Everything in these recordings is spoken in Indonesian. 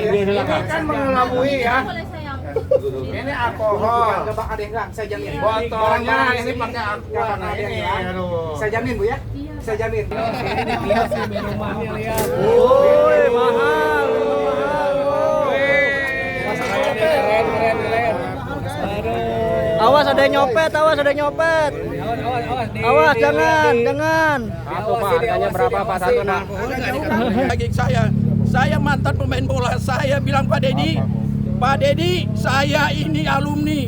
Ini kan mengelabui ya. Ini alkohol. Coba ada yang enggak? Saya jamin. Botolnya ini pakai alkohol ini. Saya jamin Bu ya. Saya jamin. Ini dia sih minumannya lihat. Woi, mahal. Keren. Awas ada yang nyopet, awas ada yang nyopet. Awas jangan. Apa Pak? Harganya berapa Pak satu Pak? Lagi saya mantan pemain bola. Saya bilang Pak Dedi, saya ini alumni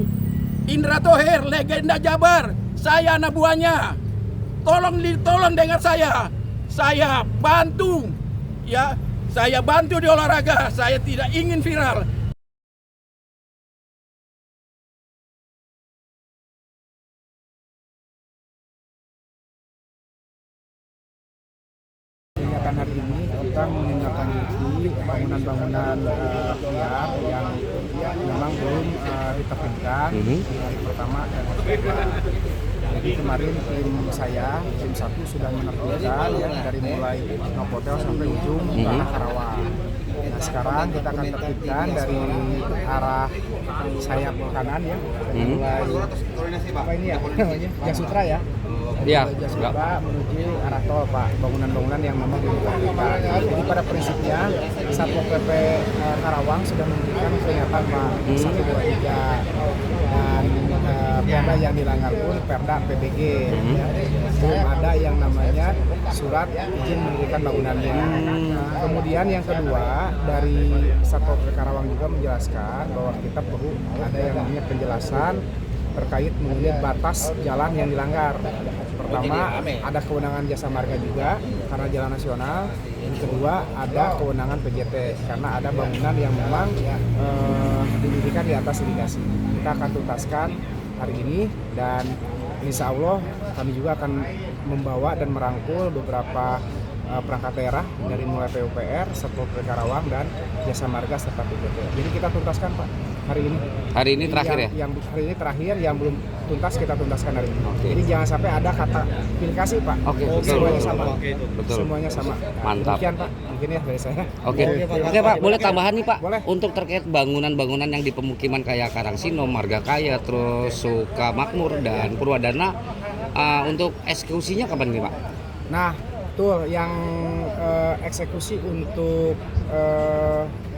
Indra Thohir, legenda Jabar. Saya anak buahnya. Tolong dengar saya bantu ya, saya bantu di olahraga. Saya tidak ingin viral. Kegiatan hari ini kita menindaklanjuti bangunan-bangunan liar yang memang belum ditertibkan di hari pertama dan hari kedua. Jadi kemarin tim 1 sudah menertibkan ya, dari mulai Novotel sampai ujung Tanah Karawang. Nah sekarang kita akan tertibkan dari arah sayap kanan ya, dari mulai apa ini ya namanya Jasutra ya. Iya. Jasutra menuju arah tol Pak, bangunan-bangunan yang memang ditertibkan. Jadi pada prinsipnya Satpol PP Karawang sudah memberikan peringatan Pak 1, 2, 3 dan perda yang dilanggar pun perda PBG ya. Belum ada yang namanya surat izin mendirikan bangunannya. Kemudian yang kedua dari Satpol PP Karawang juga menjelaskan bahwa kita perlu ada yang namanya penjelasan terkait mengenai batas jalan yang dilanggar. Pertama, ada kewenangan Jasa Marga juga karena jalan nasional. Yang kedua, ada kewenangan PJT karena ada bangunan yang memang didirikan di atas irigasi. Kita akan tuntaskan hari ini dan insya Allah kami juga akan membawa dan merangkul beberapa perangkat daerah dari mulai PUPR, Satpol PP Karawang dan Jasa Marga serta PJT. Jadi kita tuntaskan Pak hari ini. Hari ini terakhir yang hari ini terakhir, yang belum tuntas kita tuntaskan hari ini. Oke. Jadi jangan sampai ada kata pilih kasih Pak. Oke, betul. Semuanya sama. Betul. Semuanya sama. Mantap. Demikian Pak, mungkin ya dari saya. Oke Pak, boleh tambahan nih Pak? Boleh. Untuk terkait bangunan-bangunan yang di pemukiman kayak Karangsino, Margakaya, terus Sukamakmur dan Purwadana, untuk eksekusinya kapan nih Pak? Nah, betul yang eksekusi untuk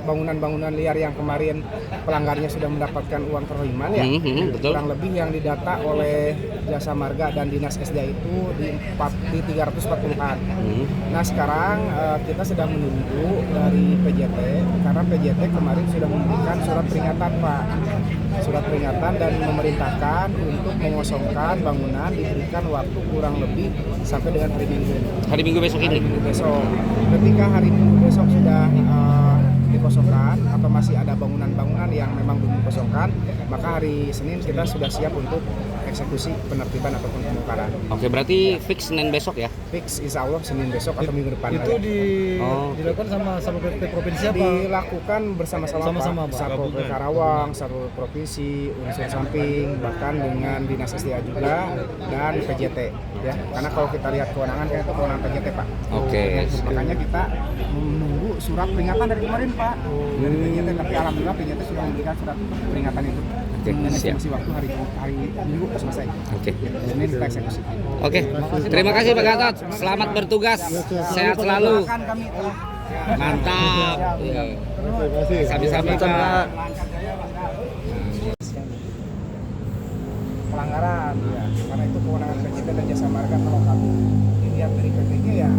bangunan-bangunan liar yang kemarin pelanggarnya sudah mendapatkan uang keroliman ya. Betul. Kurang lebih yang didata oleh Jasa Marga dan Dinas SDA itu di 340-an. Nah sekarang kita sedang menunggu dari PJT karena PJT kemarin sudah memberikan surat peringatan Pak. Surat peringatan dan memerintahkan untuk mengosongkan bangunan, diberikan waktu kurang lebih sampai dengan hari Minggu besok ini. Hari Minggu besok. Ketika hari Minggu besok sudah dikosongkan atau masih ada bangunan-bangunan yang memang belum dikosongkan, maka hari Senin kita sudah siap untuk eksekusi penertiban ataupun pembongkaran. Oke, berarti fix Senin besok ya? Fix insya Allah Senin besok atau minggu depan. Itu dilakukan sama Satpol PP provinsi apa? Dilakukan bersama-sama Pak. Satpol PP Karawang, Satpol Provinsi, unsur samping, bahkan dengan Dinas SDA juga dan PJT ya. Karena kalau kita lihat kewenangan kan itu kewenangan PJT Pak. Oke. Makanya kita menunggu surat peringatan dari kemarin Pak dari PJT, tapi alhamdulillah PJT sudah memberikan surat peringatan itu. Oke, dan siap. estimasi waktu hari Minggu selesai. Oke. Senin kita eksekusi. Oke, terima kasih Pak Gatot. Selamat bertugas. Sehat selalu. Doakan kami telah Mantap. Sami-sami Pak. pelanggaran ya, karena itu kewenangan PJT dan Jasa Marga. Kalau kami dilihat dari PPG ya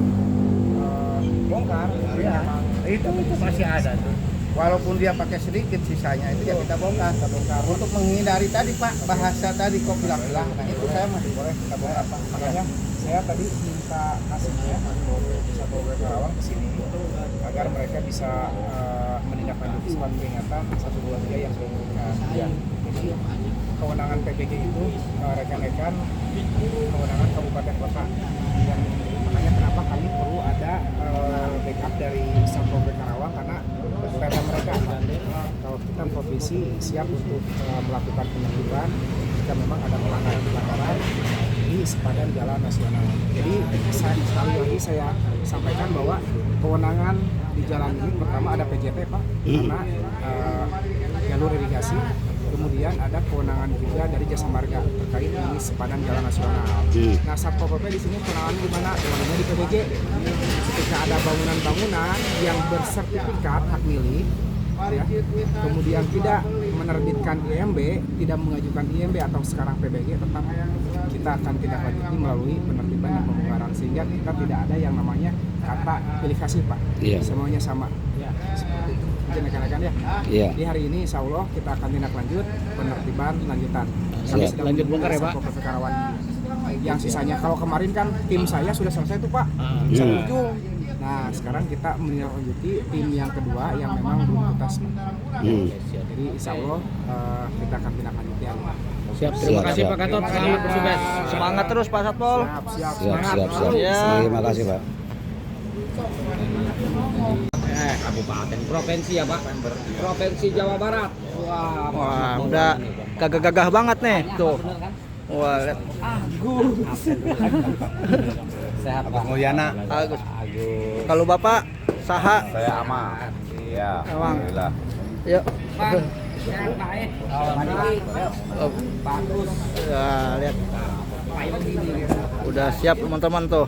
bongkar ya, Itu masih ada tuh. Walaupun dia pakai sedikit sisanya itu ya kita bongkar. Untuk menghindari tadi Pak bahasa tadi kok bilang-bilang. Nah itu saya masih boleh kita bongkar Pak. makanya saya tadi minta kasihnya Satpol PP Karawang ke sini agar mereka bisa menindaklanjuti surat peringatan 1, 2, 3 yang sudah diberikan. Ya. Jadi kewenangan PPG itu rekan-rekan kewenangan kabupaten kota. Dan makanya kenapa kami perlu ada backup dari Satpol PP Karawang karena perda mereka kalau kita provinsi siap untuk melakukan penertiban jika memang ada pelanggaran di sepadan jalan nasional. Jadi sekali lagi saya sampaikan bahwa kewenangan di jalan ini pertama ada PJT Pak, karena jalur irigasi. Kemudian ada kewenangan juga dari Jasa Marga terkait ini sepadan jalan nasional. Nah, Satpol PP di sini kewenangannya di mana? Kewenangannya di PBG. Ketika ada bangunan-bangunan yang bersertifikat hak milik, ya, kemudian tidak menerbitkan IMB, tidak mengajukan IMB atau sekarang PBG, tetap kita akan tindak lanjuti melalui penertiban dan pembubaran, sehingga kita tidak ada yang namanya kata pilih kasih Pak. Semuanya sama. Seperti itu. Rekan-rekan ya. Di hari ini Insya Allah kita akan tindak lanjut penertiban lanjutan. Kami sedang Lanjut bongkar ya, Pak? Satpol PP Karawang. Yang sisanya kalau kemarin kan tim saya sudah selesai tuh Pak. Sampai ujung. Nah, sekarang kita menindaklanjuti tim yang kedua yang memang belum tuntas Pak. Jadi Insya Allah kita akan tindak lanjuti. Siap, terima kasih Pak Gatot, selamat bertugas. Semangat terus Pak Satpol. Siap. Siap. Ya. Terima kasih Pak. Kabupaten provinsi ya Pak. Provinsi Jawa Barat. Wah, udah gagah-gagah banget nih tuh. Wah, lihat. Sehat Agus Mulyana. Agus. Kalau Bapak saha? Saya Aman. Iya. Emang. Alhamdulillah. Yuk. Oh, bagus. Ya, lihat. Udah siap teman-teman tuh.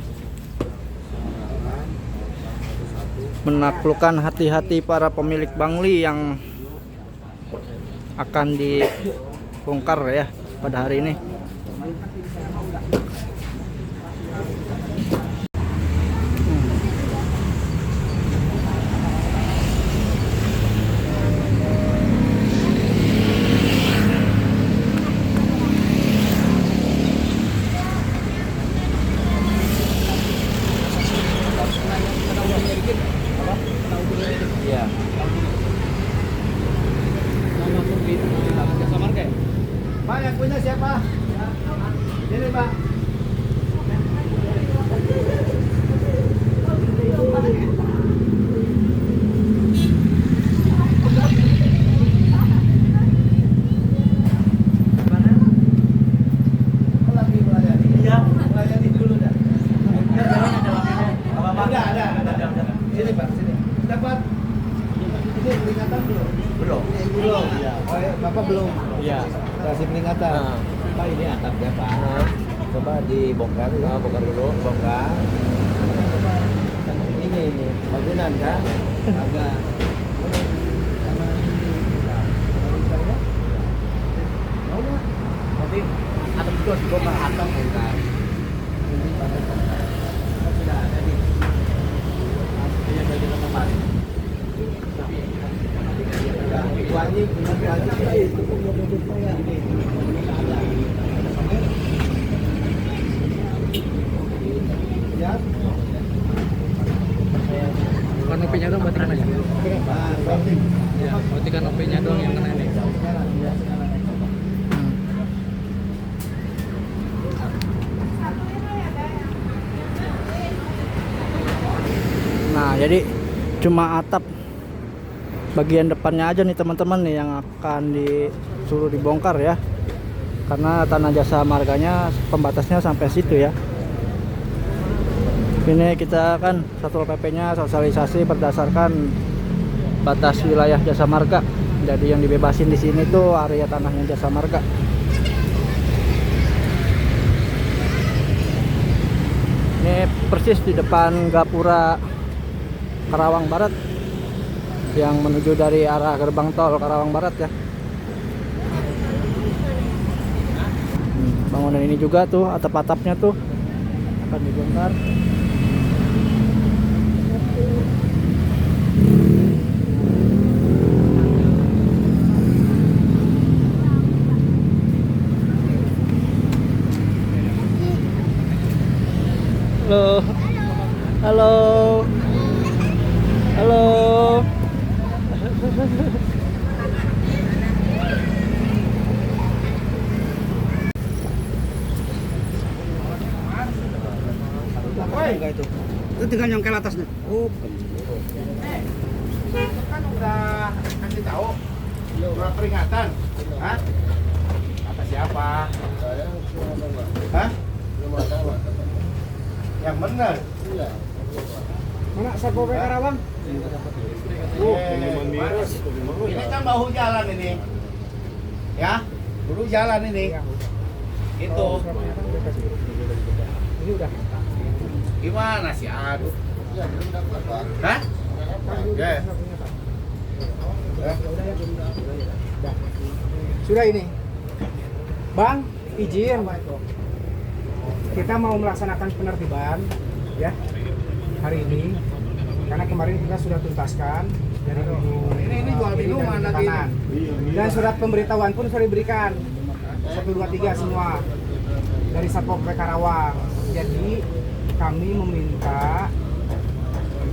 Menaklukkan hati-hati para pemilik bangli yang akan dibongkar ya pada hari ini. Pak, yang punya siapa? Ini Pak. Sini Pak, sini. Dapat. Ini peringatan belum? Belum. Iya. Oh, ya, Bapak belum. Iya. Kasih peringatan. Pak, ini atapnya Pak. Coba dibongkar dulu. Bongkar dulu. Bongkar. Ini bangunan kan? Agak. Nanti atap itu harus dibongkar. Atap bongkar. Ini pada bongkar. Sudah ada di. Yang dari tempat. Wajib, Kanopinya dong berarti kena ya? Ya, berarti kanopinya doang yang kena nih. Nah, jadi cuma atap bagian depannya aja nih teman-teman nih yang akan disuruh dibongkar ya, karena tanah Jasa Marganya pembatasnya sampai situ ya. Ini kita kan Satpol PP-nya sosialisasi berdasarkan batas wilayah Jasa Marga. Jadi yang dibebasin di sini tuh area tanahnya Jasa Marga. Ini persis di depan Gapura Karawang Barat yang menuju dari arah gerbang tol Karawang Barat ya. Bangunan ini juga tuh atap-atapnya tuh akan dibongkar. Halo. Halo. Halo. Itu tinggal nyongkel atasnya. Oh, Kan udah kasih tahu. Udah peringatan. Hah? Kata siapa? Hah? Yang benar. Mana Satpol PP Karawang? Ini kan bahu jalan ini. Ya, dulu jalan ini. Itu. Ini udah. Gimana sih? Aduh. Hah? Ya. Sudah ini. Bang, izin. Kita mau melaksanakan penertiban ya hari ini karena kemarin kita sudah tuntaskan dari Ini jual minuman lagi. kanan. Dan surat pemberitahuan pun sudah diberikan 1, 2, 3 semua dari Satpol PP Karawang. Jadi kami meminta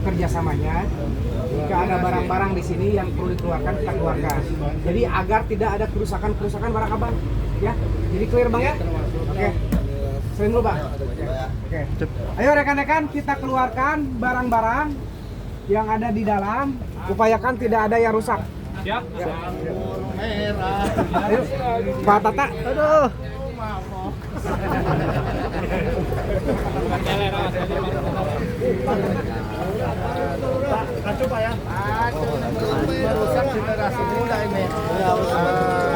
kerjasamanya jika ada barang-barang di sini yang perlu dikeluarkan kita keluarkan. Jadi agar tidak ada kerusakan barang abang ya. Jadi clear bang ya. Oke. Sering dulu bang. Oke. Ayo rekan-rekan kita keluarkan barang-barang yang ada di dalam. Upayakan tidak ada yang rusak. Siap. Ayo, Pak Tata. Aduh. Pak ya. Merusak generasi muda ini.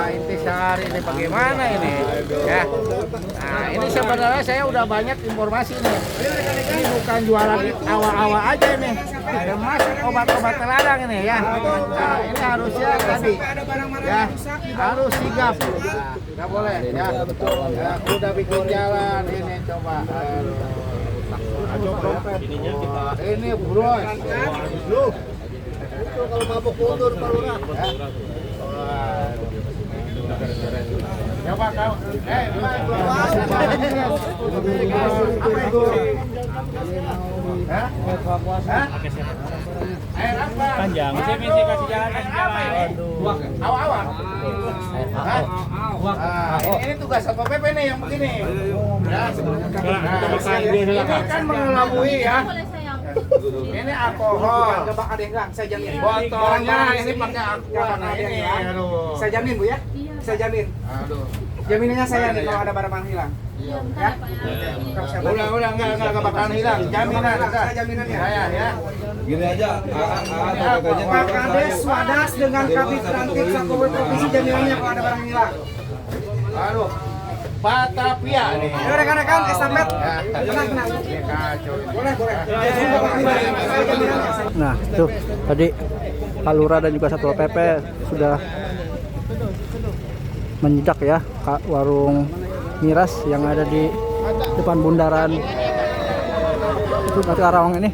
Intisari ini bagaimana ini? Ya. Nah, ini sebenarnya saya udah banyak informasi nih. Ini bukan jualan awal-awal aja ini. Termasuk obat-obat terlarang ini ya. Nah, ini harusnya tadi ya harus sigap. Nggak boleh ya. Ya, udah bikin jalan ini coba. Ini bros. Lu. Itu kalau mabuk mundur Pak Lurah. Ya Pak, kau. Apa itu? Hah? Air apa? Panjang. Misi kasih jalan. Awak-awak. Ini tugas Satpol PP nih yang begini. Ya. Ini kan mengelabui ya. Ini alkohol. Enggak ada yang enggak, saya jamin. Botolnya ini pakai alkohol. Nah, ini. Aduh. Saya jamin Bu ya. Saya jamin. Aduh. Jaminannya saya nih kalau ada barang hilang. Iya. Ya. Udah enggak bakalan hilang. Jaminan. Saya jaminannya. Saya ya. Gini aja, Pak Kades Wadas dengan Kabid Transit Satpol PP Provinsi jaminannya kalau ada barang hilang. Aduh. Batavia nih. Ayo rekan-rekan estafet. Tenang. Kacau. Boleh. Nah, tuh tadi Pak Lurah dan juga Satpol PP sudah menyidak ya warung miras yang ada di depan bundaran itu Karawang ini.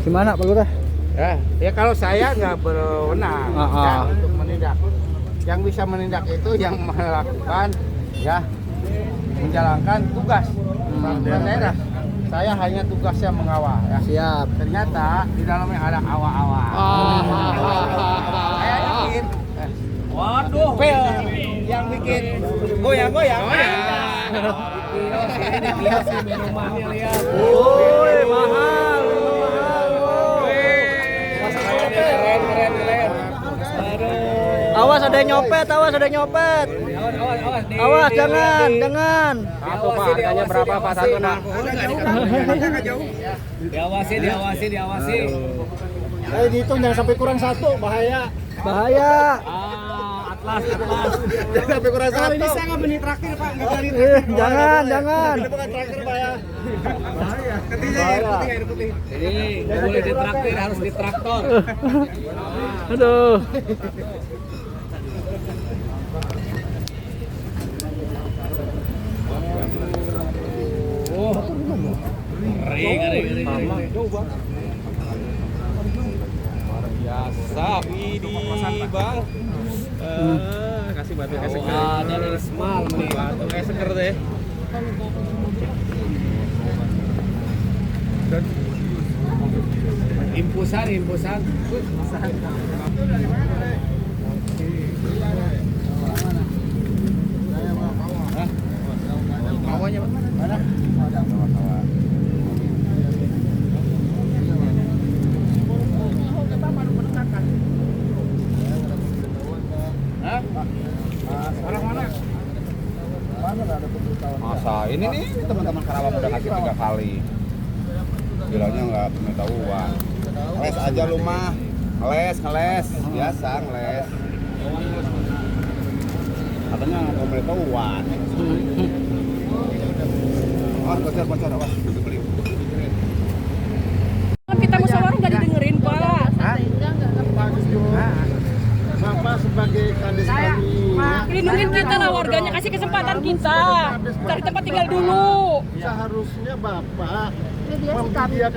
Gimana Pak Lurah? Ya kalau saya nggak berwenang ya, untuk menindak. Yang bisa menindak itu yang melakukan ya menjalankan tugas daerah. Saya hanya tugasnya mengawal ya. Siap. Ternyata di dalamnya ada awak-awak. Saya yakin. Waduh. Pel yang bikin goyang-goyang. Ini kios minumannya lihat. Woi, mahal. Awas ada yang nyopet, Awas jangan. Satu Pak, harganya berapa Pak? Satu Pak. Diawasi. Ayo dihitung jangan sampai kurang 1, bahaya. Atlas. Jangan sampai kurang 1. Kalau ini saya nggak beli traktir Pak, nggak beli. Jangan. Ini bukan traktir Pak ya. Bahaya. Ketiga air putih. Jadi nggak boleh ditraktir, harus ditraktor. Aduh. Ngeri. Biasa, ini Bang. Kasih batu kayak seger. Ada dari semalam nih. Batu kayak seger deh. Impusan. Maunya mana? mana nggak ada pemberitahuan? Masa ini nih teman-teman Karawang udah ngasih 3 kali. Bilangnya nggak pemberitahuan. Ngeles aja lu mah. Ngeles. Biasa ngeles. Katanya nggak pemberitahuan. Bocor awas. Beli. Kita musyawarah nggak didengerin, Pak. Bapak sebagai kades kami, Lindungin kita lah warganya, kasih kesempatan kita. Cari tempat tinggal dulu. seharusnya Bapak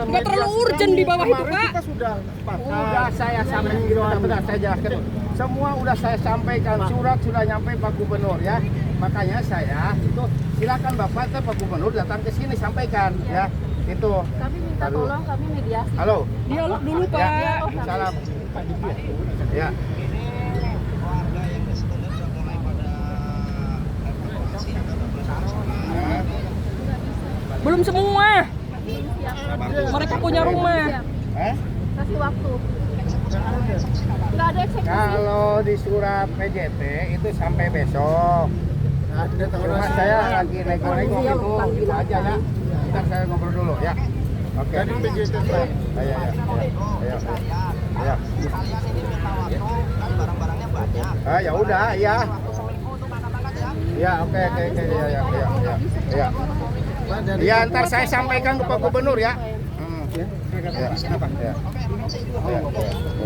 Nggak terlalu urgent di bawah itu, Pak. kita sudah sepakat. Udah saya sampaikan, sudah saya jelaskan. Semua udah saya sampaikan, surat sudah nyampe Pak Gubernur ya. Makanya saya itu silakan Bapak ke Pak Gubernur datang ke sini sampaikan ya. Itu. Kami minta tolong, kami mediasi. Halo. Dialog dulu, Pak. Ya, salam. Ya. Belum semua. Mereka punya rumah. Kasih waktu. Nggak ada eksekusi. Kalau di surat PJT itu sampai besok. Cuma saya lagi nego-nego gitu aja ya. Ntar saya ngobrol dulu ya. Oke. Dari PJT Pak. Ya udah ya. Ya oke ya. Ya ntar saya sampaikan ke Pak Gubernur ya. Kenapa? Ya.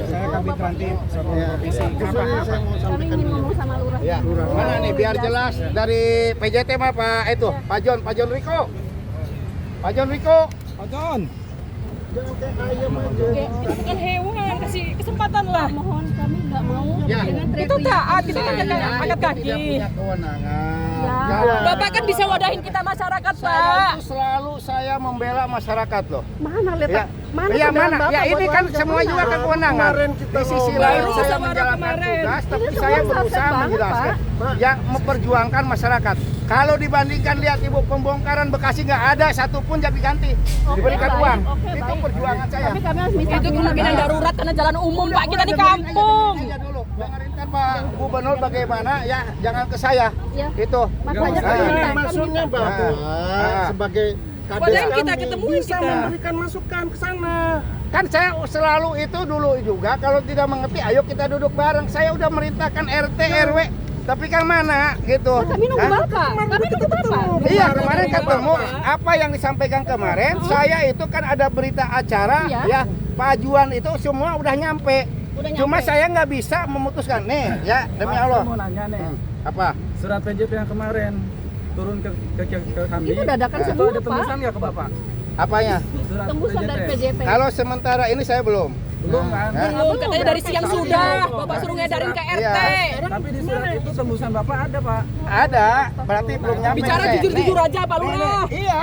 Saya kabit nanti sama provinsi. Kami ingin ngomong sama lurah. Ya. Mana nih biar jelas dari PJT mah Pak Pak John Riko. Pak John Riko. Itu kan hewan, kasih kesempatan lah. Mohon kami nggak mau Ya. dengan Itu taat, kita kan angkat kaki. Tidak punya kewenangan. Ya. Bapak kan bisa wadahin kita masyarakat, Saya Pak. itu selalu saya membela masyarakat loh. Mana lihat? Ya, Mana ya kebenaran mana? Bapak Ya ini buat kan warga semua mana? juga kan kewenangan. Di sisi lain Baru saya sama menjalankan kemarin. tugas, tapi Ini saya semua berusaha sampai banget, menjelaskan, ya memperjuangkan masyarakat. Kalau dibandingkan lihat ibu pembongkaran Bekasi nggak ada satupun jadi ganti, diberikan baik, uang. oke, Itu baik. perjuangan saya. Tapi kami harus minta Itu kemungkinan darurat karena jalan umum, Pak. Kita di Dengerin kampung. aja dulu. Dengerin kan Pak Gubernur bagaimana ya, jangan ke saya. Ya. Itu. Makanya Ah. kami minta, Maksudnya kami minta. Bapak sebagai kades Wadahin kami kita, ketemuin bisa kita. memberikan masukan ke sana. Kan saya selalu itu dulu juga kalau tidak mengerti ayo kita duduk bareng. Saya udah merintahkan RT RW tapi kan mana gitu. Kami nunggu Hah? Bapak. Kami nunggu Bapak. Iya kemarin ketemu apa yang disampaikan kemarin. Saya itu kan ada berita acara Iya. ya Pak Juan itu semua udah nyampe. Udah Cuma nyampe. saya nggak bisa memutuskan nih ya demi Allah. Mau nanya nih, Apa? surat PJT yang kemarin turun ke kami. Itu dadakan Itu semua, ada Pak. tembusan nggak ke Bapak? Apanya? Surat Tembusan dari PJT. PJP. Kalau sementara ini saya belum. Belum kan? Belum, katanya dari siang sudah. Bapak suruh ngedarin ke RT. Tapi di surat itu tembusan Bapak ada, Pak. Ada, berarti belum nyampe. Bicara saya. jujur-jujur Nih. aja, Pak Lurah. Iya.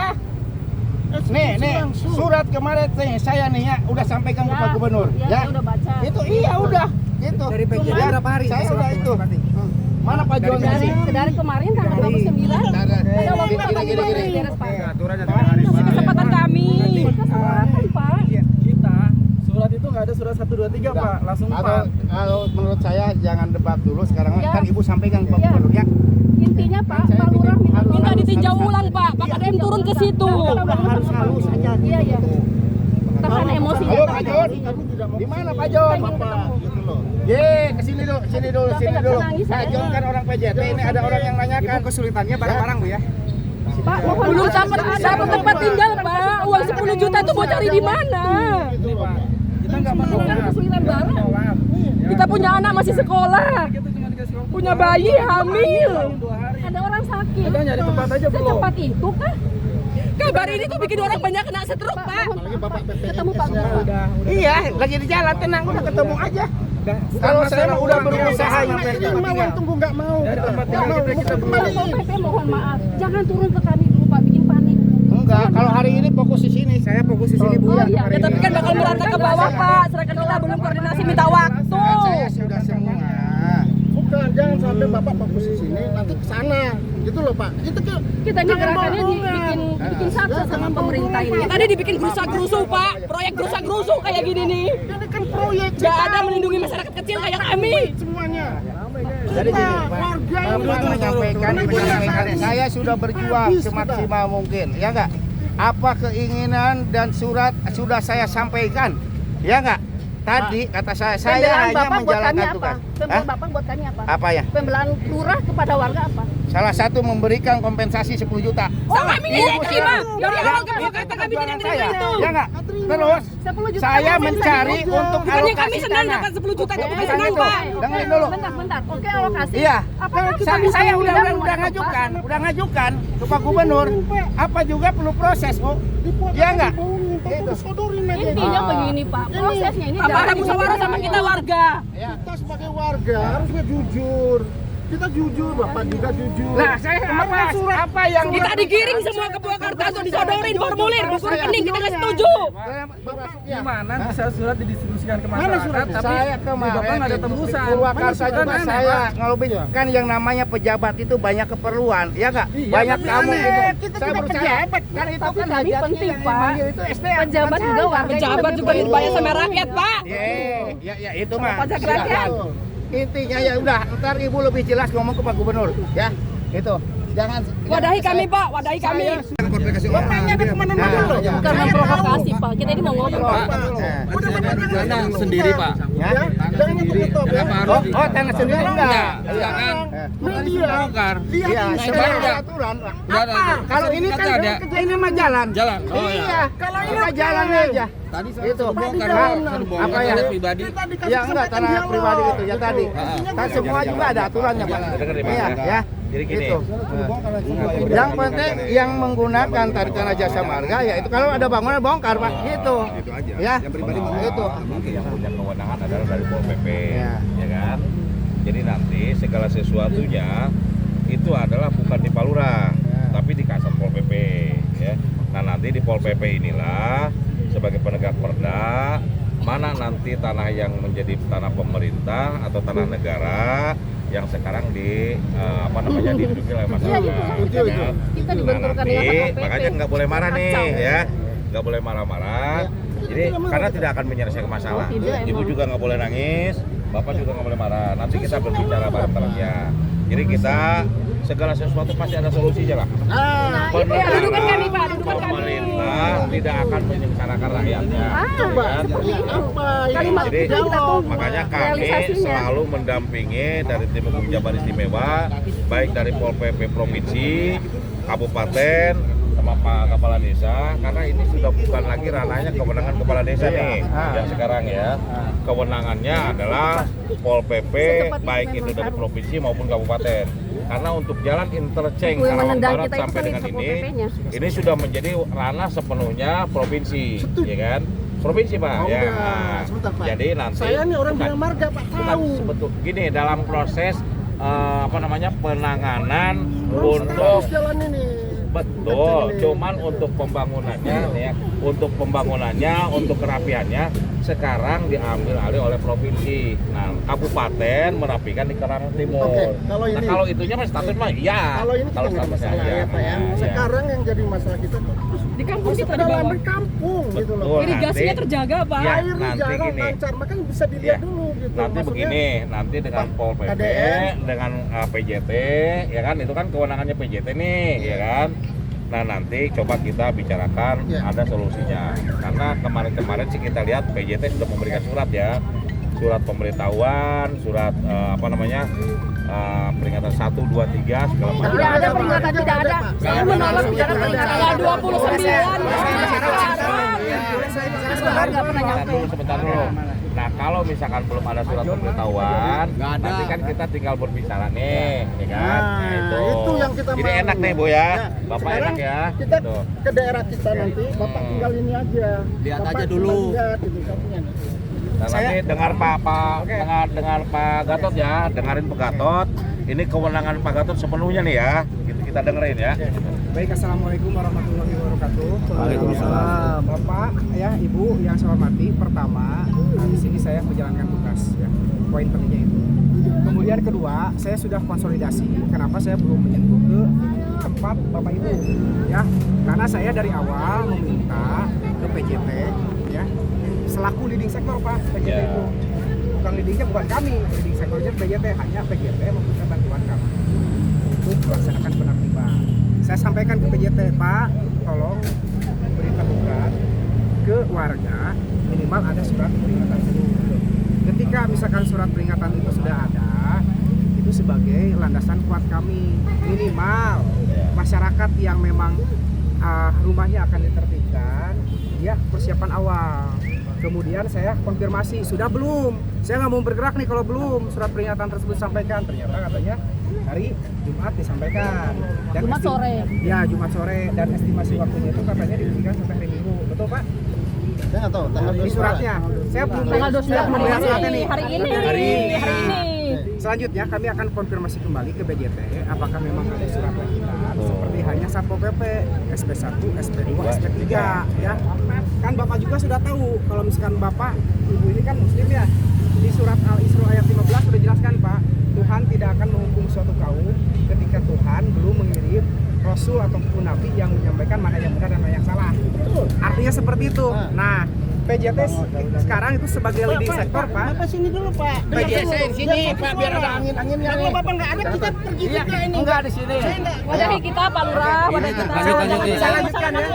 Nih, surat kemarin nih, saya nih ya udah sampaikan ke Pak Gubernur. Ya, Ya, saya udah baca. itu iya udah, gitu. Dari PJT Ya, berapa hari? Saya udah itu. Mana Pak John Dari kemarin tanggal 29. Ada waktu Pak Gini. beres, Pak. Aturannya Kasih kesempatan kami. Kesempatan, Pak. kita surat itu nggak ada surat 1 2 3, Pak. Langsung Kalau menurut saya jangan debat dulu sekarang Ya. kan Ibu sampaikan ke Pak Ya. Gubernur ya. Intinya Pak, Saya Pak Lurah pikir harus- Minta ditinjau ulang, Pak. Pak KDM turun ke situ. Halus aja. Iya, iya. Tahan emosinya. Halo Pak John. Di mana Pak John? Gitu loh. Ye, sini dulu. Tapi nggak bisa nangis, Pak ya. John kan orang PJT, ini ada orang yang nanyakan. kesulitannya barang-barang, Bu ya. Pak, mohon Belum maaf. dapat tempat tinggal, Pak. Uang 10 juta itu mau cari di mana? Gitu loh, Pak. Kita nggak Bukan menolak. kesulitan barang. Menolak. Kita punya anak masih sekolah. Kita cuma dikasih waktu Punya bayi hamil. 2 hari. Ada orang sakit. Kita nyari tempat aja belum. Secepat itu kah? Kabar ini tuh bikin orang banyak kena stroke, Pak. Mohon ketemu Pak Gubernur. Iya, lagi di jalan tenang udah ketemu aja. Kalau saya mah udah berusaha nyampe. Tunggu nggak mau. Dari tempat tinggal kita belum. Pak PP mohon maaf. Jangan turun ke kami dulu Pak, bikin panik. Enggak, kalau hari ini fokus di sini. Saya fokus di sini Bu. Oh, iya. Ya tapi kan bakal merata ke bawah, Pak. Sedangkan kita belum koordinasi minta waktu. Saya sudah semua. Bukan, jangan sampai Bapak fokus di sini, nanti ke sana. Gitu loh, Pak. Itu ke Kita ini gerakannya bikin satu sama pemerintah ini. Tadi dibikin gerusa-gerusu, Pak. Proyek gerusa-gerusu kayak gini nih. ini kan proyek Gak ada melindungi masyarakat kecil kayak kami. semuanya. Jadi gini, Bapak menyampaikan, saya sudah berjuang semaksimal mungkin, ya enggak? Apa keinginan dan surat sudah saya sampaikan, ya enggak? Tadi kata saya hanya menjalankan tugas. Pembelaan Bapak buat kami apa? Apa ya? Pembelaan lurah kepada warga apa? Salah satu memberikan kompensasi 10 juta. Kami tidak terima. Dari awal kami kata kami tidak terima itu. Ya enggak? Terus 10 juta saya apa? mencari untuk Bukannya kami alokasi senang tanah. dapat 10 juta itu bukan Dengerin senang, dulu, Pak. dengerin dulu. Bentar. Oke, alokasi. Iya. Apakah kita Saya bisa udah tidak ngajukan ke Pak Gubernur. Apa juga perlu proses, Bu? Ya enggak? Itu. Intinya begini, Pak. Prosesnya ini Apa ada musyawarah sama kita warga? Kita sebagai warga harusnya jujur. Kita jujur, Bapak juga jujur. Nah, saya apa yang Kita digiring semua ke Purwakarta untuk disodorin formulir, buku rekening kita nggak setuju. Gimana bisa surat didistribusikan ke Mana masyarakat surat? tapi saya di Bapak kemarin nggak ada tembusan. Purwakarta juga Aneh, saya Pak. ngelobin kan yang namanya pejabat itu banyak keperluan, ya enggak? Iya, Banyak tapi kamu aneh. itu. Kita Saya juga percaya pejabat, kan itu tapi kan kami hajatnya penting, yang Pak. manggil itu SDM. Pejabat juga warga. Pejabat juga dibayar sama rakyat, Pak. Ya itu mah. Pajak rakyat. Intinya ya udah, ntar Ibu lebih jelas ngomong ke Pak Gubernur, ya. Itu. Jangan Wadahi kami, Pak. Wadahi kami. Bapaknya ada kemana-mana loh. Bukan memprovokasi, Pak. Kita ini mau ngobrol. Tanah sendiri, Pak. Ya. Jangan ngetop-ngetop ya. Oh, tanah sendiri enggak? Iya kan? Media. Bongkar. Iya, sebenarnya ada aturan, Pak. Kalau ini kan ini mah jalan. Jalan. Oh Iya, kalau ini mah jalan aja. Tadi Itu. bongkar, Apa ya? pribadi. Ya enggak tanah pribadi gitu ya tadi. Kan semua juga ada aturannya, Pak. Iya, ya. Jadi gini, Gitu. Yang penting yang menggunakan tarik tanah jasa marga ya itu kalau ada bangunan bongkar, Pak. Gitu. Itu aja. Ya. Yang pribadi mau Itu. nanti yang punya kewenangan adalah dari Pol PP, Ya. ya kan? Jadi nanti segala sesuatunya itu adalah bukan di Palura, tapi di Kasat Pol PP, ya. Nah nanti di Pol PP inilah sebagai penegak perda mana nanti tanah yang menjadi tanah pemerintah atau tanah negara yang sekarang diduduki oleh masyarakat. Ya. Kita Nah, dibenturkan nanti dengan KPP. makanya nggak boleh marah nih, Kacau. ya, nggak boleh marah-marah. Jadi karena tidak akan menyelesaikan masalah. Oh, tidak, Ibu emang. juga nggak boleh nangis, bapak juga nggak boleh marah. Nanti kita berbicara bareng-bareng ya. Jadi kita segala sesuatu pasti ada solusinya lah. Nah, itu ya, dudukan kami, Pak. Dudukan kami. Pemerintah tidak akan menyengsarakan rakyatnya. Coba kan? seperti apa yang Kalimat Jadi itu kita tunggu makanya kami realisasinya. selalu mendampingi dari tim hukum Jabar Istimewa, baik dari Pol PP Provinsi, Kabupaten, sama Pak Kepala Desa, karena ini sudah bukan lagi ranahnya kewenangan Kepala Desa nih, yang sekarang ya. Kewenangannya adalah Pol PP, baik itu dari provinsi maupun kabupaten. Karena untuk jalan interchange Itu yang Karawang menendang Barat kita itu sampai dengan Satpol ini, PP-nya. ini sudah menjadi ranah sepenuhnya provinsi, ya kan? Provinsi, Pak. Oh, Ya. udah. Nah, Sebentar, Pak. jadi nanti Saya nih orang bukan- bina marga, Pak, bukan tahu. sebetul gini dalam proses penanganan untuk Terus jalan ini. betul, cuman untuk pembangunannya nih ya, untuk kerapiannya sekarang diambil alih oleh provinsi. Nah, kabupaten merapikan di Karawang Timur. Oke, kalau Nah, ini- kalau itunya mah status mah iya. Kalau ini kita nggak statusnya masalah iya. ya, Pak ya. Nah, iya. Sekarang yang jadi masalah kita Di kampung kita di dalam bawah. di kampung gitu loh. Betul, Irigasinya nanti- terjaga, Pak. Ya, Air nanti jalan gini. lancar, makanya bisa Ya, dilihat dulu gitu. nanti Maksudnya, begini, nanti dengan Pol PP, KDN. dengan PJT, ya kan, itu kan kewenangannya PJT nih, ya kan. Nah nanti coba kita bicarakan Ya. ada solusinya. Karena kemarin-kemarin sih kita lihat PJT sudah memberikan surat ya, surat pemberitahuan, surat peringatan 1, 2, 3 segala macam. Tidak ada peringatan, tidak ada. Saya menolak tidak ada Tanggal peringatan. 29. Nggak pernah nyampe. Sebentar dulu. Nah kalau misalkan belum ada surat pemberitahuan, nanti kan kita tinggal berbicara nih, ya kan? Nah, itu. itu yang kita Jadi mau. enak nih Bu ya, Ya, Bapak sekarang enak ya. Kita Gitu. ke daerah kita nanti, Bapak tinggal ini aja. Lihat Bapak aja tinggal dulu. lihat gitu, kampungnya. Nah, nanti dengar dengar Pak Gatot ya, dengarin Pak Gatot. Ini kewenangan Pak Gatot sepenuhnya nih ya. Kita dengerin ya. Baik, assalamualaikum warahmatullahi wabarakatuh. Waalaikumsalam. Bapak, ya, Ibu yang saya hormati, pertama, di sini saya menjalankan tugas, ya. Poin pentingnya itu. Kemudian kedua, saya sudah konsolidasi. Kenapa saya belum menyentuh ke tempat Bapak Ibu, ya? Karena saya dari awal meminta ke PJT, ya, selaku leading sektor Pak PJT Ya. itu. bukan leadingnya bukan kami, leading sektornya PJT, hanya PJT membutuhkan bantuan kami untuk melaksanakan penertiban. Saya sampaikan ke PJT, Pak, tolong beritahukan ke warga minimal ada surat peringatan dulu. Ketika misalkan surat peringatan itu sudah ada, itu sebagai landasan kuat kami. Minimal masyarakat yang memang rumahnya akan ditertibkan, ya persiapan awal. Kemudian saya konfirmasi, sudah belum? Saya nggak mau bergerak nih kalau belum surat peringatan tersebut disampaikan. Ternyata katanya hari Jumat disampaikan. Dan Jumat sore. Ya, Jumat sore. Dan estimasi waktunya itu katanya diberikan sampai hari Minggu. Betul, Pak? Saya nggak tahu. Di suratnya. Saya belum Tanggal 29 melihat suratnya nih. hari ini. Selanjutnya kami akan konfirmasi kembali ke BJT apakah memang ada surat panggilan seperti hanya Satpol PP, SP1, SP2, SP3 ya. Kan Bapak juga sudah tahu kalau misalkan Bapak Ibu ini kan muslim ya. Di surat Al-Isra ayat 15 sudah jelaskan, Pak, Tuhan tidak akan menghukum suatu kaum ketika Tuhan belum mengirim rasul ataupun nabi yang menyampaikan mana yang benar dan mana yang salah. Artinya seperti itu. Nah, PJT sekarang itu sebagai leading sektor, Pak. Bapak sini dulu, Pak. PJT sini, Pak, biar ada angin-anginnya. Kalau Bapak nggak ada, kita pergi juga ini. Enggak di sini. Wadahi kita Pak Lurah, wadahi kita. Lanjutin. Saya lanjutkan ya.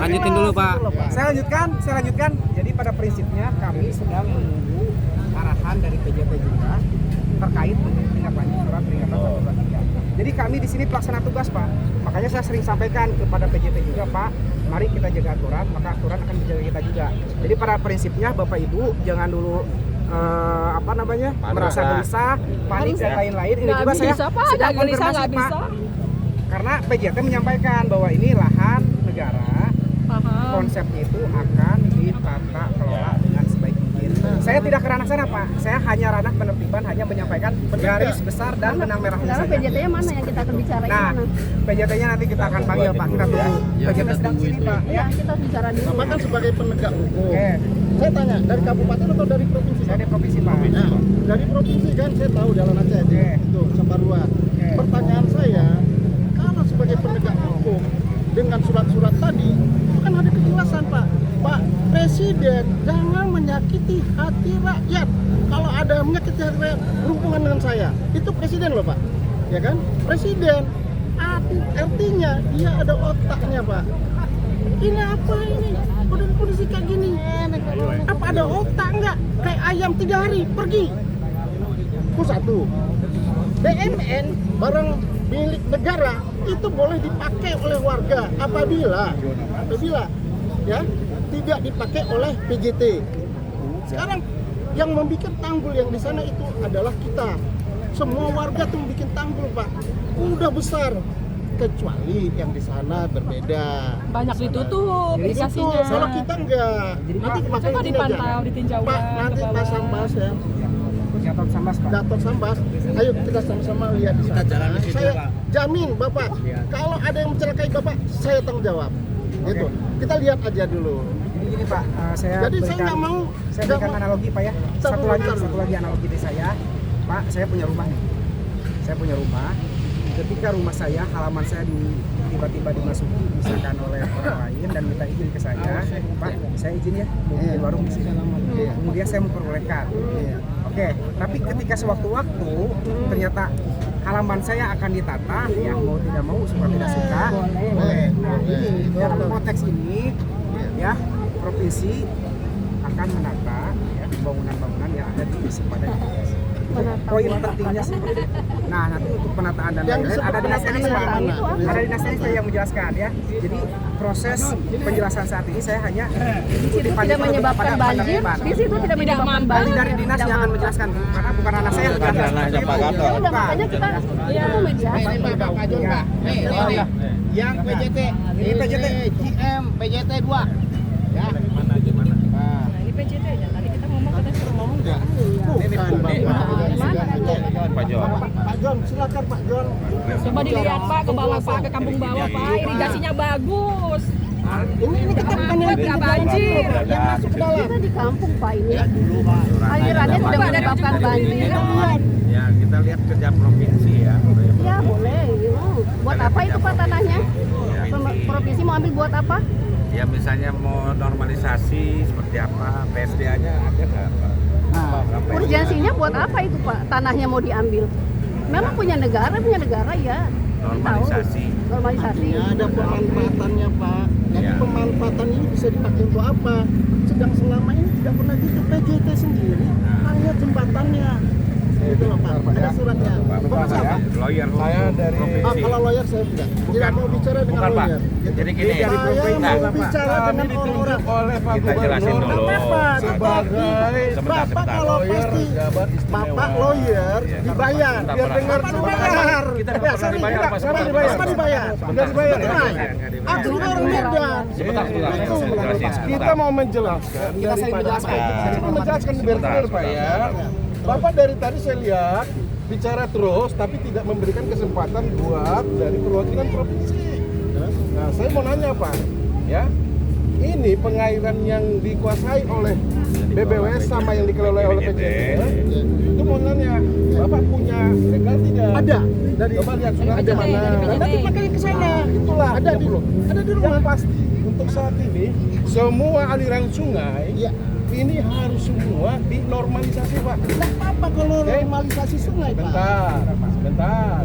Lanjutin dulu, Pak. Saya lanjutkan. Jadi pada prinsipnya kami sedang menunggu arahan dari PJT juga terkait menindaklanjuti surat peringatan 123. Jadi kami di sini pelaksana tugas, Pak. Makanya saya sering sampaikan kepada PJT juga, Pak, mari kita jaga aturan, maka aturan akan menjaga kita juga. Jadi pada prinsipnya Bapak Ibu jangan dulu merasa gelisah, panik dan lain-lain. Ini juga saya sedang konfirmasi, Pak. Karena PJT menyampaikan bahwa ini lahan negara, konsepnya itu akan ditata kelola dengan sebaik mungkin. Saya tidak ke ranah sana, Pak. Saya hanya ranah penertiban, hanya menyampaikan garis besar dan benang merahnya Sekarang saja. PJT-nya mana yang kita akan bicarain Nah, mana? PJT-nya nanti kita akan panggil, Pak. Kita tunggu. PJT sedang sini, Pak. Ya, kita bicara dulu. Bapak kan sebagai penegak hukum. Oke. Saya tanya, dari kabupaten atau dari provinsi? Saya di provinsi, Pak. Nah, dari provinsi kan saya tahu Jalan Aceh itu Saparua. Pertanyaan saya, kalau sebagai penegak hukum dengan surat-surat tadi, itu kan ada kejelasan, Pak. Pak Presiden jangan menyakiti hati rakyat. Kalau ada menyakiti hati rakyat berhubungan dengan saya, itu Presiden loh, Pak. Ya kan? Presiden. Artinya dia ada otaknya, Pak. Ini apa ini? Kondisi kayak gini. Apa ada otak enggak? Kayak ayam 3 hari pergi. Itu satu. BMN barang milik negara itu boleh dipakai oleh warga apabila ya tidak dipakai oleh PJT. Sekarang yang membuat tanggul yang di sana itu adalah kita. Semua warga tuh bikin tanggul, Pak. Udah besar. Kecuali yang di sana berbeda. Banyak ditutup Itu dikasihnya. kalau kita enggak. Nanti Coba dipantau, ditinjau Pak, nanti Pak Sambas ya. Gatot Sambas, Pak. Gatot Sambas. Ayo kita sama-sama lihat di sana. Saya jamin Bapak, kalau ada yang mencelakai Bapak, saya tanggung jawab. Itu. Kita lihat aja dulu. Jadi gini, Pak, saya nggak mau. saya berikan analogi, Pak ya. Satu lagi analogi dari saya. Pak, saya punya rumah nih. Saya punya rumah. Ketika rumah saya, halaman saya tiba-tiba dimasuki misalkan oleh orang lain dan minta izin ke saya, Pak, saya izin ya mau bikin warung di sini. Kemudian saya memperbolehkan. Oke, tapi ketika sewaktu-waktu ternyata halaman saya akan ditata, yang mau tidak mau suka tidak suka, boleh. Nah, ini dalam konteks ini ya provinsi akan menata ya, bangunan-bangunan yang ada di sepadan. Poin pentingnya seperti itu. Nah, nanti untuk penataan dan lain-lain ada dinas teknis, Pak. Ada dinas teknis yang menjelaskan ya. Jadi proses penjelasan saat ini saya hanya Di situ tidak menyebabkan banjir. Di situ tidak menyebabkan Nanti banjir. dari dinas yang akan menjelaskan karena bukan ranah saya. Bukan ranahnya Pak Gatot. Udah makanya kita itu mediasi. Yang PJT, Ini PJT. GM, PJT 2. Ya. Ini PJT aja. Tadi kita ngomong kita suruh ngomong. Pak Jon. Pak Jon, silakan Pak Jon. Coba dilihat Pak ke bawah Pak, ke kampung bawah Pak, irigasinya bagus. Ini kita bukan yang Nggak banjir. yang masuk ke dalam. Kita di kampung Pak ini. Alirannya tidak menyebabkan banjir. Ya, kita lihat kerja provinsi ya. Ya boleh. Buat apa itu Pak tanahnya? Provinsi mau ambil buat apa? Ya misalnya mau normalisasi seperti apa, PSDA-nya ada nggak, Pak? Nah, Urgensinya buat apa itu Pak? Tanahnya mau diambil? Memang punya negara ya. Normalisasi. Artinya ada pemanfaatannya Pak. Tapi pemanfaatan ini bisa dipakai untuk apa? Sedang selama ini tidak pernah gitu. PJT sendiri hanya jembatannya. Gitu loh Pak. Ada suratnya. Bapak siapa? Lawyer. Saya dari. Kalau lawyer saya tidak mau bicara dengan lawyer. Jadi gini, Saya mau bicara dengan orang-orang. kita jelasin dulu. Bapak kalau pasti Bapak lawyer dibayar. Biar dengar dibayar. Ya, sorry, Bapak dibayar. Aku orang Medan. Kita mau menjelaskan daripada kita mau menjelaskan biar clear Pak ya. Bapak dari tadi saya lihat bicara terus tapi tidak memberikan kesempatan buat dari perwakilan provinsi. Nah, saya mau nanya Pak, ya. Ini pengairan yang dikuasai oleh BBWS sama yang dikelola oleh PJT. Itu mau nanya, Bapak punya legal tidak? Ada. Dari coba lihat suratnya mana. Nanti pakai ke sana. Itulah ada di rumah. Yang pasti untuk saat ini semua aliran sungai ini harus semua dinormalisasi Pak. Tidak apa kalau normalisasi sungai Pak. Sebentar.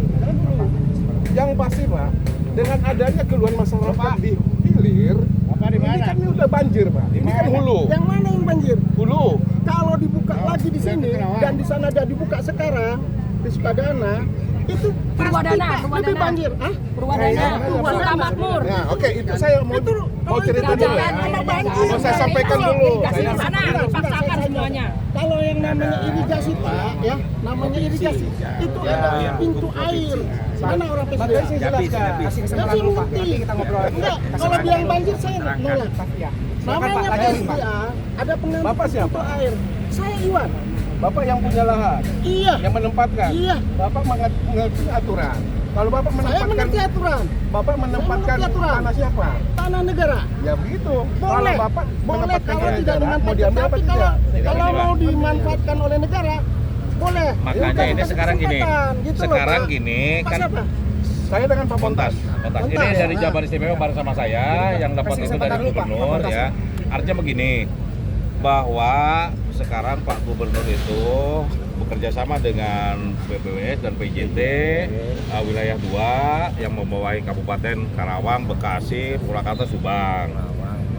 Yang pasti Pak, dengan adanya keluhan masyarakat di hilir, ini kan ini udah banjir Pak. Ini kan hulu. Yang mana yang banjir? Hulu. Kalau dibuka lagi di sini dan di sana ada dibuka sekarang di Sukadana, itu Purwadana, lebih banjir. Purwadana, Suka Makmur. Nah, oke, itu saya mau cerita dulu ya. Mau saya sampaikan dulu. Di sana dipaksakan semuanya. Kalau yang namanya irigasi Pak, ya, namanya irigasi. Itu ada pintu air. Mana orang PSBA? Saya jelaskan. Kasih ngerti. Enggak, kalau bilang banjir saya nolak. Namanya PSBA, ada pengambil pintu air. Saya Iwan. Bapak yang punya lahan? Iya. Yang menempatkan? Iya. Bapak mengerti aturan? Kalau Bapak menempatkan... Saya mengerti aturan. Bapak menempatkan tanah siapa? Tanah negara. Ya begitu. Boleh. Kalau Bapak menempatkan kalau tidak dimanfaatkan, tapi kalau mau dimanfaatkan oleh negara, boleh. Makanya ini sekarang gini. Gitu sekarang loh, gini kan siapa? Saya dengan Pak Pontas. Ini dari Jabar Istimewa bareng sama saya yang dapat itu dari gubernur ya. Artinya begini, bahwa sekarang Pak Gubernur itu bekerja sama dengan BBWS dan PJT wilayah 2 yang membawahi Kabupaten Karawang, Bekasi, Purwakarta, Subang.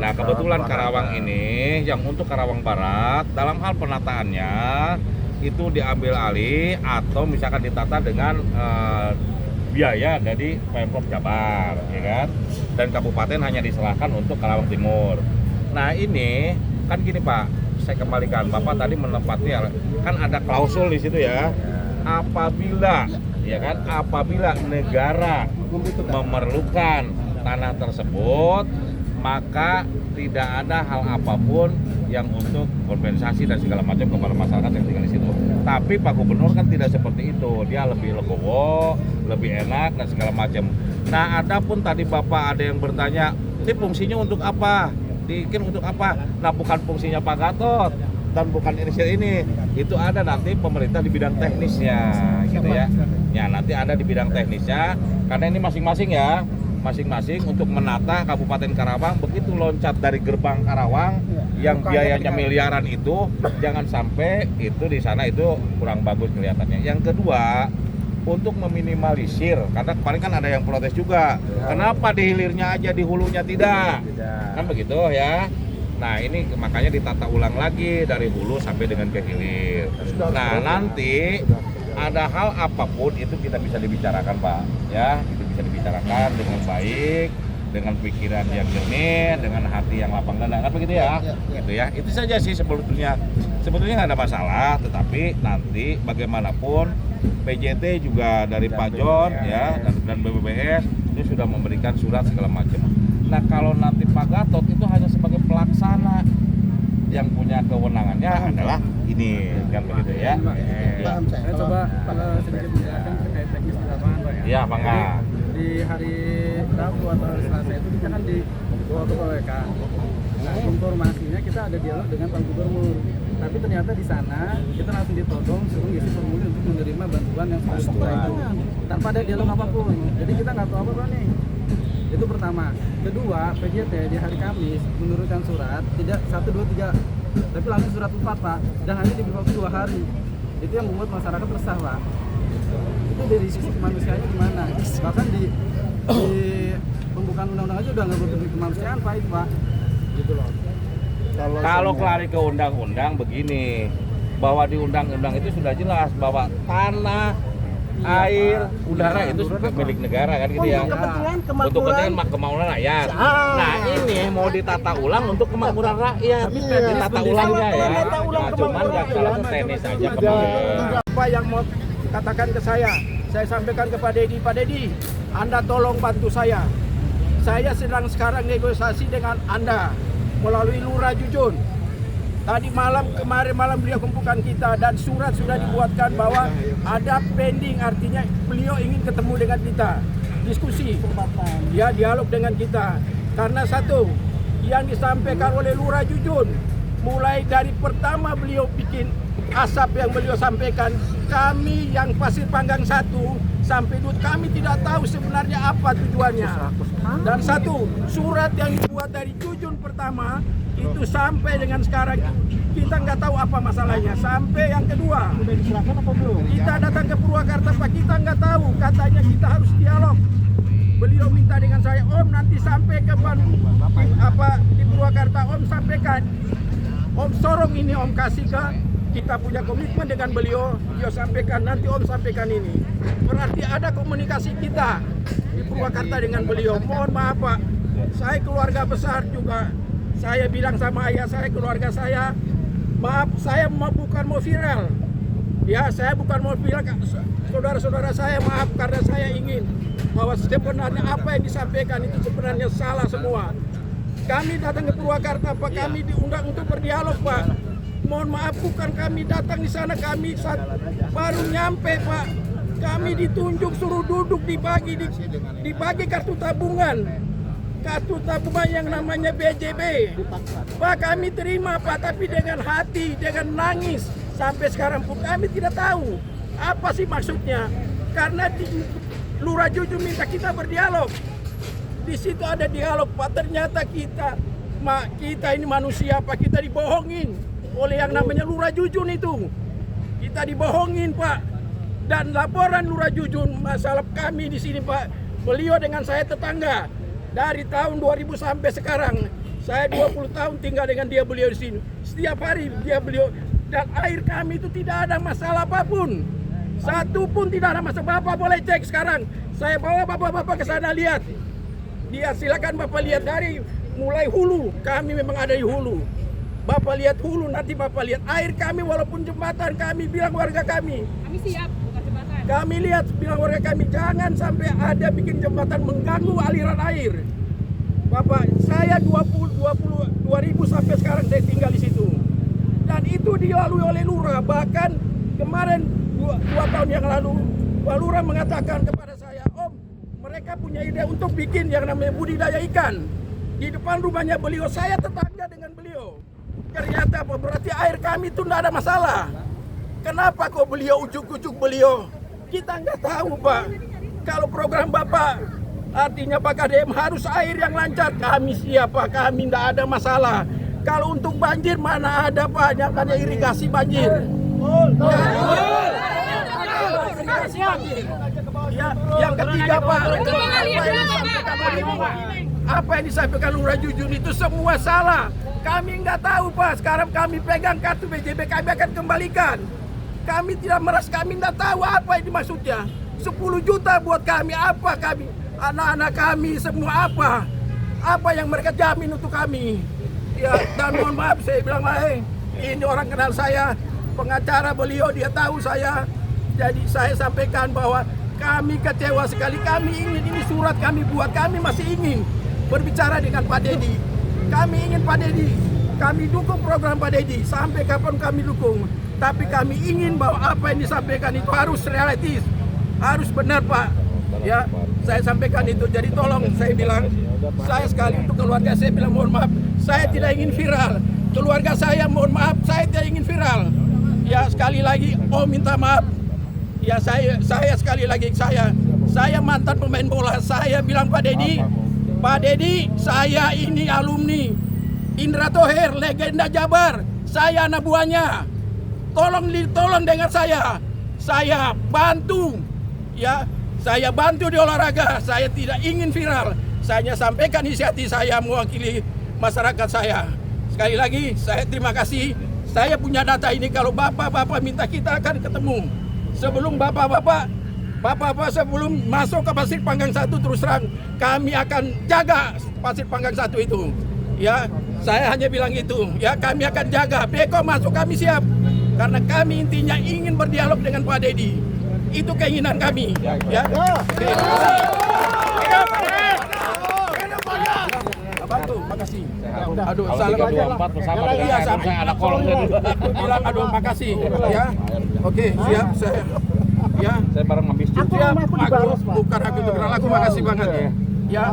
Nah kebetulan Karawang ini yang untuk Karawang Barat dalam hal penataannya itu diambil alih atau misalkan ditata dengan biaya dari Pemprov Jabar, ya kan? Dan kabupaten hanya diserahkan untuk Karawang Timur. Nah ini kan gini Pak, saya kembalikan, Bapak tadi menempati kan ada klausul di situ ya. Apabila negara memerlukan tanah tersebut, maka tidak ada hal apapun yang untuk kompensasi dan segala macam kepada masyarakat yang tinggal di situ. Tapi Pak Gubernur kan tidak seperti itu, dia lebih legowo, lebih enak dan segala macam. Nah, adapun tadi Bapak ada yang bertanya, ini fungsinya untuk apa? Dibikin untuk apa? Nah, bukan fungsinya Pak Gatot dan bukan inisial ini. Itu ada nanti pemerintah di bidang teknisnya, gitu ya. Ya, nanti ada di bidang teknisnya karena ini masing-masing ya. Masing-masing untuk menata Kabupaten Karawang, begitu loncat dari gerbang Karawang yang biayanya miliaran itu jangan sampai itu di sana itu kurang bagus kelihatannya. Yang kedua, untuk meminimalisir, karena kemarin kan ada yang protes juga, kenapa di hilirnya aja, di hulunya tidak, kan begitu ya. Nah ini makanya ditata ulang lagi dari hulu sampai dengan ke hilir. Nah nanti ada hal apapun itu kita bisa dibicarakan Pak, ya itu bisa dibicarakan dengan baik, dengan pikiran yang jernih, dengan hati yang lapang dada, kan begitu ya, gitu ya. Itu saja sih sebetulnya nggak ada masalah, tetapi nanti bagaimanapun PJT juga dari Pak John ya dan BBWS ini sudah memberikan surat segala macam. Nah kalau nanti Pak Gatot itu hanya sebagai pelaksana, yang punya kewenangannya adalah ini, kan begitu ya. Saya coba sedikit menjelaskan terkait teknis di lapangan Pak ya. Iya, Pak Nga. Di hari Rabu atau hari Selasa itu kita kan dibawa ke PWK. Nah, informasinya kita ada dialog dengan Pak Gubernur. Tapi ternyata di sana kita langsung ditodong suruh ngisi formulir untuk menerima bantuan yang sudah itu tanpa ada dialog apapun. Jadi kita nggak tahu apa-apa nih. Itu pertama. Kedua, PJT di hari Kamis menurunkan surat tidak 1, 2, 3, tapi langsung surat 4 Pak, dan hanya diberi waktu 2 hari. Itu yang membuat masyarakat resah Pak. Itu dari sisi kemanusiaannya gimana? Bahkan di pembukaan undang-undang aja udah nggak berbentuk kemanusiaan Pak itu Pak. Gitu loh. Kalau lari ke undang-undang begini, bahwa di undang-undang itu sudah jelas bahwa tanah, air, udara itu sudah milik negara kan gitu ya. Untuk kepentingan kemakmuran rakyat. Nah ini mau ditata ulang untuk kemakmuran rakyat. Ditata ulangnya ya. Nah, cuman nggak salah tenis aja kemarin. Apa yang mau katakan ke saya sampaikan ke Pak Dedi. Pak Dedi, Anda tolong bantu saya. Saya sedang sekarang negosiasi dengan Anda melalui Lurah Jujun. Kemarin malam beliau kumpulkan kita dan surat sudah dibuatkan bahwa ada pending, artinya beliau ingin ketemu dengan kita, diskusi, ya dialog dengan kita. Karena satu, yang disampaikan oleh Lurah Jujun, mulai dari pertama beliau bikin asap yang beliau sampaikan, kami yang Pasir Panggang 1 sampai 2 kami tidak tahu sebenarnya apa tujuannya. Dan satu, surat yang dibuat dari Jujun pertama itu sampai dengan sekarang kita nggak tahu apa masalahnya. Sampai yang kedua, kita datang ke Purwakarta Pak, kita nggak tahu, katanya kita harus dialog. Beliau minta dengan saya, Om nanti sampai ke di Purwakarta, Om sampaikan, Om sorong ini, Om kasih ke, kita punya komitmen dengan beliau sampaikan, nanti Om sampaikan ini. Berarti ada komunikasi kita di Purwakarta dengan beliau. Mohon maaf Pak, saya keluarga besar juga. Saya bilang sama ayah saya, keluarga saya, maaf saya bukan mau viral. Ya, saya bukan mau viral, saudara-saudara saya maaf karena saya ingin bahwa sebenarnya apa yang disampaikan itu sebenarnya salah semua. Kami datang ke Purwakarta Pak, kami diundang untuk berdialog Pak. Mohon maaf, bukan kami datang di sana, kami baru nyampe Pak. Kami ditunjuk suruh duduk dibagi kartu tabungan. Kartu tabungan yang namanya BJB. Pak kami terima Pak, tapi dengan hati, dengan nangis. Sampai sekarang pun kami tidak tahu apa sih maksudnya. Karena Lurah Jujun minta kita berdialog. Di situ ada dialog Pak, ternyata kita ini manusia Pak, kita dibohongin oleh yang namanya Lurah Jujun itu. Kita dibohongin Pak. Dan laporan Lurah Jujun masalah kami di sini Pak, beliau dengan saya tetangga. Dari tahun 2000 sampai sekarang, saya 20 tahun tinggal dengan beliau di sini. Setiap hari beliau, dan air kami itu tidak ada masalah apapun. Satu pun tidak ada masalah. Bapak boleh cek sekarang. Saya bawa bapak-bapak ke sana lihat. Dia silakan Bapak lihat dari mulai hulu. Kami memang ada di hulu. Bapak lihat hulu, nanti Bapak lihat air kami walaupun jembatan, kami bilang warga kami. Kami siap. Kami lihat bilang warga kami jangan sampai ada bikin jembatan mengganggu aliran air. Bapak, saya 2000 sampai sekarang saya tinggal di situ. Dan itu dilalui oleh Lurah. Bahkan kemarin 2 tahun yang lalu, Pak Lurah mengatakan kepada saya, Om, mereka punya ide untuk bikin yang namanya budidaya ikan. Di depan rumahnya beliau, saya tetangga dengan beliau. Ternyata apa? Berarti air kami itu tidak ada masalah. Kenapa kok beliau ujuk-ujuk beliau? Kita nggak tahu Pak. Kalau program Bapak artinya Pak KDM harus air yang lancar, kami siap Pak, kami tidak ada masalah. Kalau untuk banjir mana ada Pak, yang ada irigasi banjir. Ya, yang ketiga Pak, apa yang disampaikan Lurah Jujun itu semua salah. Kami nggak tahu Pak, sekarang kami pegang kartu BJB, kami akan kembalikan. Kami tidak merasa, kami tidak tahu apa ini maksudnya. 10 juta buat kami, apa kami, anak-anak kami semua apa? Apa yang mereka jamin untuk kami? Ya, dan mohon maaf saya bilang, ini orang kenal saya, pengacara beliau, dia tahu saya. Jadi saya sampaikan bahwa kami kecewa sekali, kami ingin ini surat kami buat, kami masih ingin berbicara dengan Pak Dedi. Kami ingin Pak Dedi, kami dukung program Pak Dedi, sampai kapan kami dukung. Tapi kami ingin bahwa apa yang disampaikan itu harus realistis, harus benar Pak. Ya, saya sampaikan itu. Jadi tolong saya bilang, saya sekali untuk keluarga saya bilang mohon maaf, saya tidak ingin viral. Keluarga saya mohon maaf, saya tidak ingin viral. Ya sekali lagi, Om minta maaf. Ya saya sekali lagi saya mantan pemain bola. Saya bilang Pak Dedi, Pak Dedi, saya ini alumni Indra Thohir, legenda Jabar. Saya anak buahnya. Tolong dengar saya. Saya bantu, ya. Saya bantu di olahraga. Saya tidak ingin viral. Saya sampaikan isi hati saya mewakili masyarakat saya. Sekali lagi, saya terima kasih. Saya punya data ini. Kalau bapak-bapak minta, kita akan ketemu. Sebelum bapak-bapak sebelum masuk ke Pasir Panggang 1, terus terang kami akan jaga Pasir Panggang 1 itu. Ya, saya hanya bilang itu. Ya, kami akan jaga. Beko masuk, kami siap. Karena kami intinya ingin berdialog dengan Pak Dedi. Itu keinginan kami. Ya. Oke. Bantu, makasih. Aduh, salam 24 bersama dengan Iya, saya anak kolong tadi. Aku bilang aduh makasih. Ya. Oke, siap saya. Ya. Saya bareng habis Siap, bukan aku itu aku makasih banget ya. Ya,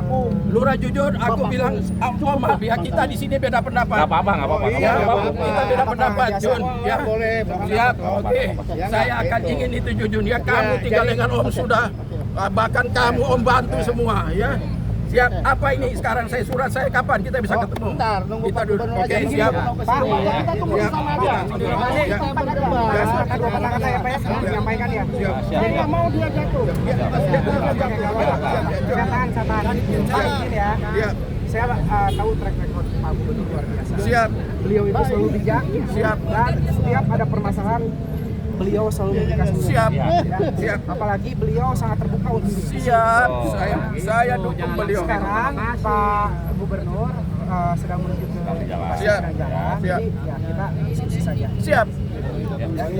Lurah jujur, aku bilang, maaf ya, kita di sini beda pendapat. Nggak apa-apa. Ya, kita beda pendapat, Jun. Ya, siap. Oke, saya akan ingin itu jujur. Ya, kamu tinggal dengan Om sudah, bahkan kamu Om bantu semua. Ya, siap. Apa ini sekarang saya surat saya kapan kita bisa ketemu? Kita dulu. Oke, siap. Kita tunggu di sana aja. Kata-kata ya Pak ya, menyampaikan ya. Saya nggak mau dia jatuh. Saya tahan. Izin ya. Saya tahu track record Pak Gubernur luar biasa. Siap. Beliau itu selalu bijak. Siap. Dan setiap ada permasalahan, beliau selalu membuka solusi. Siap. Ya. Siap. Apalagi beliau sangat terbuka untuk Siap. Saya dukung beliau. Sekarang Pak Gubernur sedang menuju ke lokasi Siap. sedang jalan. Siap. Jadi ya kita diskusi saja. Siap.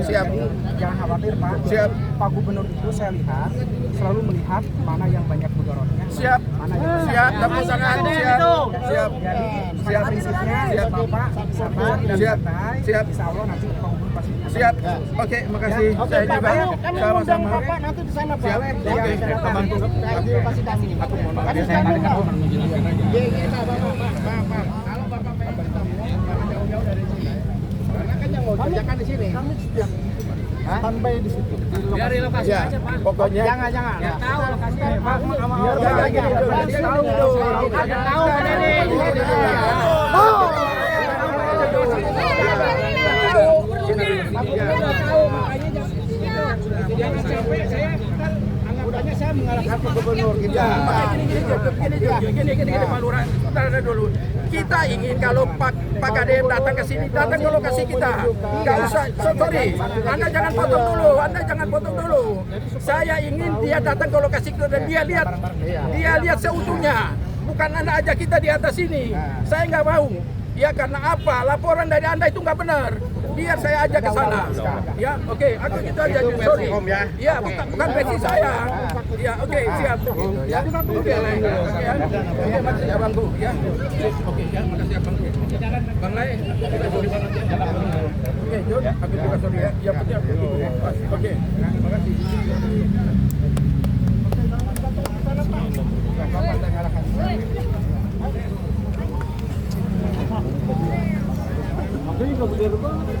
Siap. Jadi jangan khawatir Pak. Siap. Pak Gubernur itu saya lihat selalu melihat mana yang banyak mudorotnya. Siap. Mana yang Siap. Tepuk tangan. Siap. Siap. Jadi Siap. prinsipnya Siap. Bapak sabar dan Siap. santai. Siap. Insya Allah nanti Pak Gubernur pasti Siap. Oke, makasih. Saya juga sama-sama. Bapak nanti di sana Pak. Siap. Oke, kita bantu. Pasti kami. Kasih saya balik Pak. Iya, Bapak. Kalau Bapak pengen jauh-jauh dari sini. Karena kan yang mau kerjakan di sini. Kami setiap standby di situ. Dari lokasi aja, Pak. Pokoknya Jangan. Ya, tahu lokasinya. Pak, tahu Udahnya saya mengarahkan ke gubernur gitu. Gini Pak Lurah, sebentar dulu. Kita ingin kalau Pak Kadem datang ke sini, datang ke lokasi kita. Nggak usah, sorry, Anda jangan potong dulu. Saya ingin dia datang ke lokasi kita dan dia lihat seutuhnya. Bukan Anda ajak kita di atas sini. Saya nggak mau. Ya karena apa? Laporan dari Anda itu nggak benar. Biar saya ajak ke sana. Ya, oke. Aku gitu aja. Sorry. Ya, bukan versi saya. Ya, oke, siap. Ya, oke. Oke, makasih ya Bang Bu. Ya, oke. Ya, makasih ya Bang Bu. Bang Lai, kita sorry banget. Oke, Jun, aku juga sorry ya. Ya, betul. Oke, makasih. Ini juga gede banget.